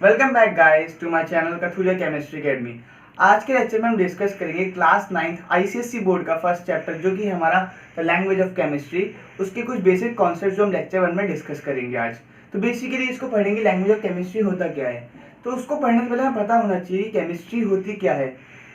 Welcome back guys to my channel Kathuria chemistry academy. आज के lecture में हम डिस्कस करेंगे क्लास 9 आईसीएसई बोर्ड का फर्स्ट चैप्टर जो कि हमारा द लैंग्वेज ऑफ केमिस्ट्री, उसके कुछ बेसिक कॉन्सेप्ट जो हम लेक्चर 1 में डिस्कस करेंगे आज। तो बेसिकली इसको पढ़ेंगे लैंग्वेज ऑफ केमिस्ट्री होता क्या है। तो उसको पढ़ने से पहले हमें पता होना चाहिए केमिस्ट्री होती क्या है।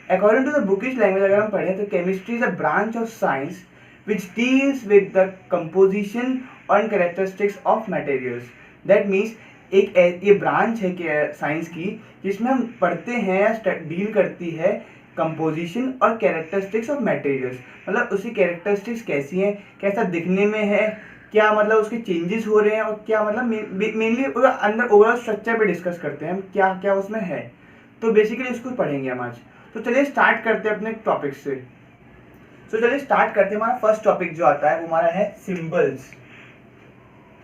According to the bookish language अगर हम पढ़ें तो chemistry is a branch of science which deals with the composition and characteristics of materials. That means ये ब्रांच है कि साइंस की जिसमें हम पढ़ते हैं या डील करती है कंपोजिशन और कैरेक्टरिस्टिक्स ऑफ मटेरियल्स। मतलब उसकी कैरेक्टरिस्टिक्स कैसी हैं, कैसा दिखने में है, क्या मतलब उसके चेंजेस हो रहे हैं और क्या मतलब मेनली अंदर ओवरऑल स्ट्रक्चर पे डिस्कस करते हैं हम क्या क्या उसमें है। तो बेसिकली इसको पढ़ेंगे हम आज। तो चलिए स्टार्ट करते हैं अपने टॉपिक से। तो चलिए स्टार्ट करते हैं। हमारा फर्स्ट टॉपिक जो आता है वो हमारा है सिंबल्स।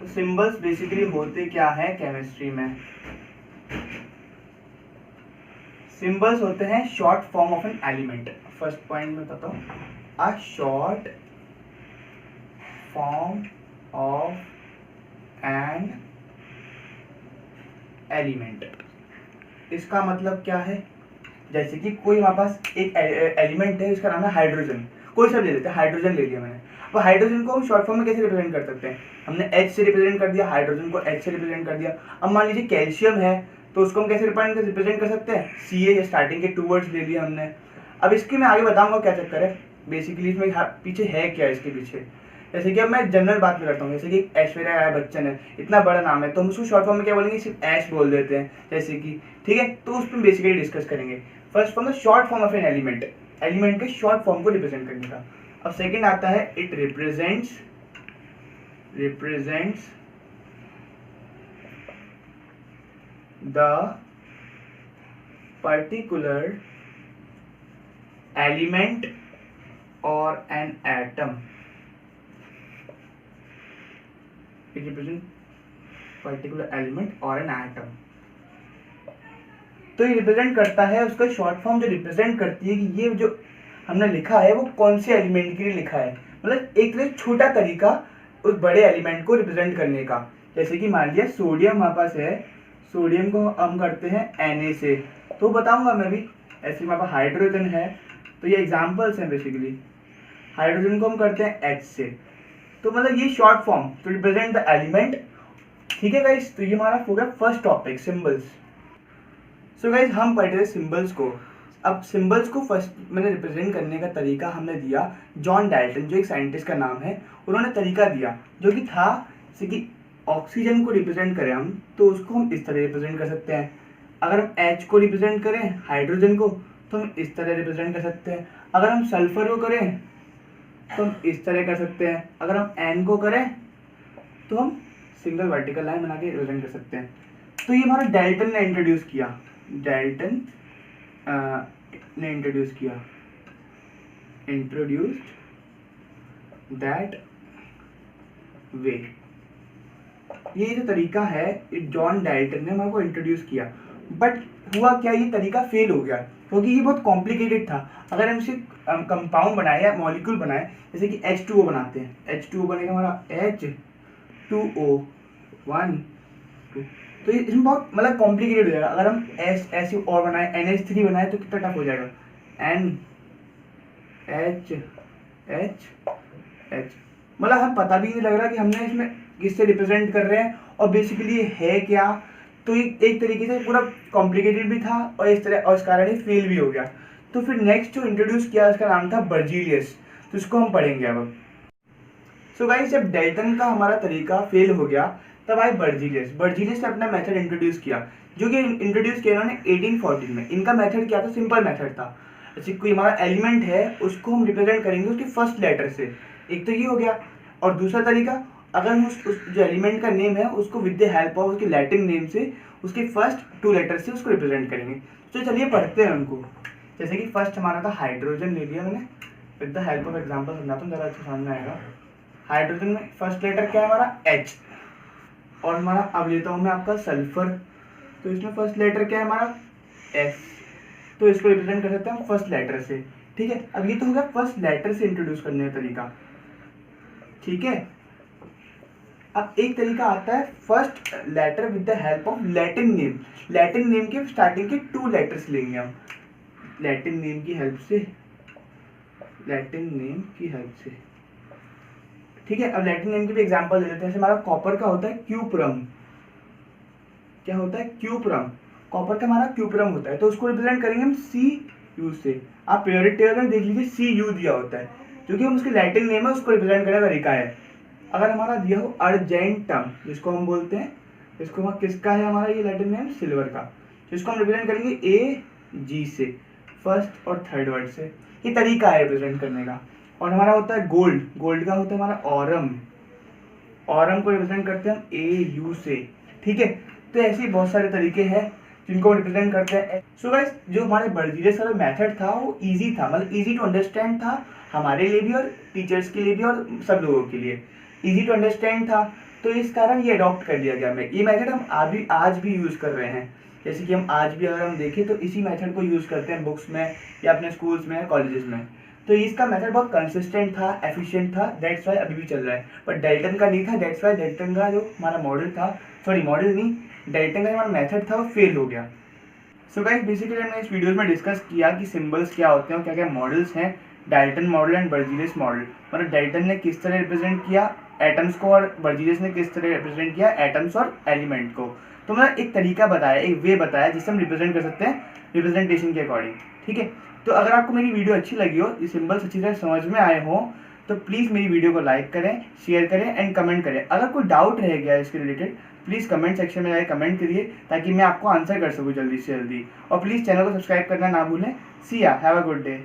तो सिंबल्स बेसिकली होते क्या है केमिस्ट्री में। सिंबल्स होते हैं short form of an element. First point में बताता हूँ, a short form of an element. इसका मतलब क्या है, जैसे कि कोई हमारे पास एक एलिमेंट है, इसका नाम है हाइड्रोजन। कोई सा ले लेते हैं, हाइड्रोजन ले लिया मैंने। अब हाइड्रोजन को हम शॉर्ट फॉर्म में कैसे रिप्रेजेंट कर सकते हैं। हमने H से रिप्रेजेंट कर दिया, हाइड्रोजन को H से रिप्रेजेंट कर दिया। अब मान लीजिए कैल्शियम है तो उसको हम कैसे रिप्रेजेंट कर सकते हैं, Ca। स्टार्टिंग के 2 वर्ड्स ले लिए हमने। अब इसकी मैं आगे बताऊंगा क्या चक्कर है। बेसिकली इसमें पीछे है क्या, इसके पीछे जैसे कि अब मैं जनरल बात में करता हूँ, जैसे कि ऐश्वर्या राय बच्चन है, इतना बड़ा नाम है तो हम उसको शॉर्ट फॉर्म में क्या बोलेंगे, सिर्फ ऐश बोल देते हैं जैसे कि, ठीक है। तो उस पर बेसिकली डिस्कस करेंगे। First form short form of an element, element के शॉर्ट फॉर्म को रिप्रेजेंट करने का। अब सेकंड आता है it represents the particular element और an atom. It represent particular element और एन एटम। तो ये रिप्रेजेंट करता है, उसका शॉर्ट फॉर्म जो रिप्रेजेंट करती है कि ये जो हमने लिखा है वो कौन से एलिमेंट के लिए लिखा है। मतलब एक तरह छोटा तरीका उस बड़े एलिमेंट को रिप्रेजेंट करने का। जैसे कि मान लिया सोडियम हमारे पास है, सोडियम को हम करते हैं Na से, तो बताऊंगा मैं भी। ऐसे हमारे पास हाइड्रोजन है, तो ये एग्जाम्पल्स हैं बेसिकली। हाइड्रोजन को हम करते हैं H से, तो मतलब ये short form to represent the element. ठीक है गाइस, तो ये हमारा हो गया first topic, symbols. So guys हम पढ़ रहे सिंबल्स को। अब सिंबल्स को फर्स्ट मैंने रिप्रेजेंट करने का तरीका हमने दिया जॉन डाल्टन, जो एक साइंटिस्ट का नाम है, उन्होंने तरीका दिया जो कि था जैसे कि ऑक्सीजन को रिप्रेजेंट करें हम तो उसको हम इस तरह रिप्रेजेंट कर सकते हैं। अगर हम H को रिप्रेजेंट करें, हाइड्रोजन को, तो हम इस तरह रिप्रेजेंट कर सकते हैं। अगर हम सल्फर को करें तो हम इस तरह कर सकते हैं। अगर हम N को करें तो हम सिंगल वर्टिकल लाइन बना के रिप्रेजेंट कर सकते हैं। तो ये हमारा डाल्टन ने इंट्रोड्यूस किया, डाल्टन ने इंट्रोड्यूस्ड दैट वे। ये जो तरीका है जॉन डाल्टन ने हमारे को इंट्रोड्यूस किया। बट हुआ क्या, ये तरीका फेल हो गया क्योंकि ये बहुत कॉम्प्लिकेटेड था। अगर हम इसे कंपाउंड बनाए या मॉलिक्यूल बनाए, जैसे कि H2O बनाते हैं, H2O बनेगा हमारा H2O 1 2, तो ये इसमें बहुत मतलब कॉम्प्लिकेटेड हो जाएगा। अगर हम ऐसे और बनाए NH3 बनाए तो कितना टफ हो जाएगा, NH मतलब हम पता भी नहीं लग रहा कि हमने इसमें किससे रिप्रेजेंट कर रहे हैं और बेसिकली ये है क्या। तो ये एक तरीके से पूरा कॉम्प्लिकेटेड भी था और इस तरह और इस कारण ही फेल भी हो गया। तो फिर नेक्स्ट जो इंट्रोड्यूस किया उसका नाम था बर्जीलियस, तो इसको हम पढ़ेंगे अब। सो गाइस जब डाल्टन का हमारा तरीका फेल हो गया तब आए बर्जीलियस ने अपना मेथड इंट्रोड्यूस किया, जो कि इंट्रोड्यूस किया इन्होंने 1814 में। इनका मेथड क्या था, सिंपल मेथड था। जैसे कोई हमारा एलिमेंट है उसको हम रिप्रेजेंट करेंगे उसके फर्स्ट लेटर से, एक तो ये हो गया। और दूसरा तरीका, अगर हम उस जो एलिमेंट का नेम है उसको विद द हेल्प ऑफ उसके लैटिन नेम से उसके फर्स्ट 2 लेटर से उसको रिप्रेजेंट करेंगे। तो चलिए पढ़ते हैं उनको। जैसे कि फर्स्ट हमारा था हाइड्रोजन, ले लिया मैंने, with the help of example समझाता हूँ ज़्यादा अच्छा समझ में आएगा। हाइड्रोजन में फर्स्ट लेटर क्या है हमारा H, और हमारा अब लेता हूँ मैं आपका सल्फर, तो इसमें फर्स्ट लेटर क्या है हमारा S, तो इसको रिप्रेजेंट कर सकते हैं हम फर्स्ट लेटर से। ठीक है, अब ये तो हो गया फर्स्ट लेटर से इंट्रोड्यूस करने का तरीका। ठीक है, अब एक तरीका आता है first letter with the help of Latin name. Latin name के स्टार्टिंग के 2 लेटर्स लेंगे हम लैटिन नेम की हेल्प से, ठीक है। अब लैटिन नेम की भी एग्जांपल ले लेते हैं। जैसे हमारा कॉपर का होता है क्यूप्रम, क्या होता है क्यूप्रम, कॉपर का हमारा क्यूप्रम होता है, तो उसको रिप्रेजेंट करेंगे हम CU से। आप प्योरिटी टेबल में देख लीजिए CU दिया होता है, क्योंकि हम उसके लैटिन नेम है उसको रिप्रेजेंट करने का तरीका है। अगर हमारा दिया हो अर्जेंटम, जिसको हम बोलते हैं, इसको हम किसका है हमारा ये लैटिन नेम, सिल्वर का, तो इसको हम रिप्रेजेंट करेंगे AG से, फर्स्ट और थर्ड वर्ड से। ये तरीका है रिप्रेजेंट करने का। और हमारा होता है गोल्ड, गोल्ड का होता है हमारा ऑरम, ऑरम को रिप्रेजेंट करते हैं हम AU से, ठीक है। तो ऐसे ही बहुत सारे तरीके हैं जिनको रिप्रेजेंट करते हैं। सो गाइस, जो हमारे बर्जीलियस का मेथड था वो इजी था, मतलब इजी टू अंडरस्टैंड था हमारे लिए भी और टीचर्स के लिए भी और सब लोगों के लिए इजी टू अंडरस्टैंड था, तो इस कारण ये अडॉप्ट कर लिया गया। ये मेथड हम आज भी यूज़ कर रहे हैं। जैसे कि हम आज भी अगर हम देखें तो इसी मेथड को यूज़ करते हैं बुक्स में या अपने स्कूल्स में, कॉलेजेस में। तो इसका मेथड बहुत कंसिस्टेंट था, एफिशिएंट था, दैट्स वाई अभी भी चल रहा है। बट डेल्टन का नहीं था, दैट्स वाई डेल्टन का जो हमारा मॉडल था, सॉरी मॉडल नहीं, डेल्टन का जो हमारा मेथड था वो फेल हो गया। सो गाइस, बेसिकली हमने इस वीडियो में डिस्कस किया कि सिंबल्स क्या होते हैं और क्या क्या मॉडल्स हैं, Dalton model and Berzelius model. मतलब डाल्टन ने किस तरह रिप्रेजेंट किया एटम्स को और बर्जीलियस ने किस तरह रिप्रेजेंट किया एटम्स और एलिमेंट को। तो मतलब एक तरीका बताया, एक वे बताया जिससे हम रिप्रेजेंट कर सकते हैं रिप्रेजेंटेशन के अकॉर्डिंग, ठीक है। तो अगर आपको मेरी वीडियो अच्छी लगी हो, ये सिंबल्स अच्छी तरह समझ में आए हो, तो प्लीज़ मेरी वीडियो को लाइक करें, शेयर करें एंड कमेंट करें। अगर कोई डाउट रह गया इसके रिलेटेड, प्लीज़ कमेंट सेक्शन में जाकर कमेंट करिए ताकि मैं आपको आंसर कर सकूँ जल्दी से जल्दी। और प्लीज़ चैनल को सब्सक्राइब करना ना भूलें। सी या, हैव अ गुड डे।